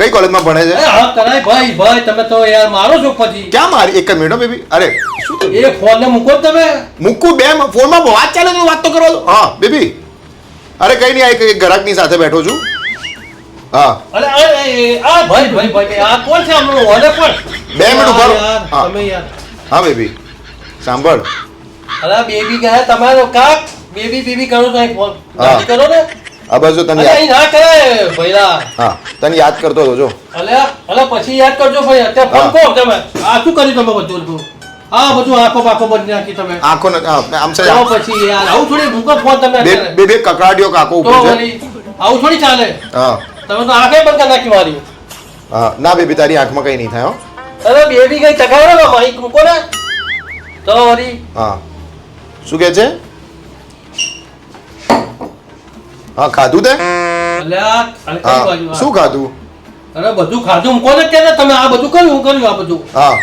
કઈ કોલેજમાં ભણે છે? હા કરાય ભાઈ ભાઈ તમે તો યાર મારો છો પછી. ક્યાં મારી? એક જ મિનિટ બેબી. અરે શું થયું? એ ફોન ને મૂકો તમે. મૂકું બે ફોનમાં વાત ચાલે તો વાત તો કરો. હા બેબી. અરે કઈ નહીં, આ એક ગ્રાહકની સાથે બેઠો છું. હા અરે આ ભાઈ ભાઈ આ કોણ છે આપણો ઓને પણ? 2 મિનિટ ઉભા રહો. હા. તમે યાર. હા બેબી સાંભળ. અરે બેબી કહે તમારો કાક બેબી કરો તો અહીં ફોન હા. કરો ને. આ બાજુ તને અરે અહીં ના કરાય ભઈલા. હા તને યાદ કરતો હતો જો. અલે પછી યાદ કરજો ભાઈ અત્યારે ફોન હા. કહો તમે આ શું કર્યું તમે બધું આ બધું આંખો બાખો બંધ નાખી તમે. આંખો ને આમ છે. તો પછી યાર આવું થોડી ભૂકો ફોન તમે અત્યારે. બે કકડાટીઓ કાકો તો ઉપર છે. વળી આવું થોડી ચાલે. હા તમે તો આંખે બંધ કરી નાખી મારી. હા ના બેબી તારી આંખમાં કઈ નહીં થાય હો. અરે બેબી કઈ ટકાવો ને માઈક મૂકો ને. તો વળી હા શું કહે છે? હા ખાધું તે? અલ્યા અરે કઈ હા બાજુ આ? શું ખાધું? અરે બધું ખાધું મૂકો ને કે તમે આ બધું કર્યું હું કર્યું આ બધું. હા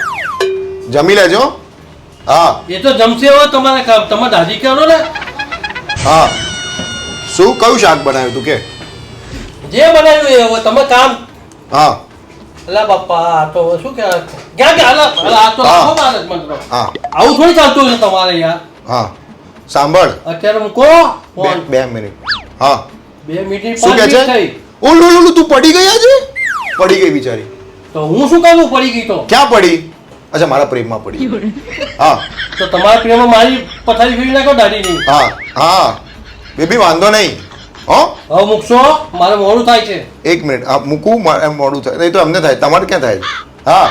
જમી લેજો. હા એ તો જમશે હવે તમારે તમારે દાદી કહેવાનો ને. હા શું કયું શાક બનાવ્યું તું કે? જે બનાવ્યું એ હવે તમે કામ. હા અલા બાપા આ તો શું કે ક્યાં અલા આ તો હા. આખો માણસ મંત્ર. હા આવું થોડી ચાલતું છે તમારે યાર. હા સાંભળ અત્યારે મૂકો ફોન. 2 મિનિટ. હા 2 મિનિટ શું 5 કહે છે? મિનિટ થઈ. ઓલું તું પડી ગઈ આજે? પડી ગઈ બિચારી. તો હું શું કરું પડી ગઈ તો. ક્યાં પડી? અચ્છા મારા પ્રેમમાં પડી. હા તો તમારા પ્રેમમાં મારી પથારી ફેરી નાખો દાઢી નહીં. હા હા બેબી વાંધો નહીં હો. હવે મૂકશો મારે મોડું થાય છે. 1 મિનિટ. હા મૂકું. મોડું થાય નહીં તો અમને થાય, તમારે ક્યાં થાય? હા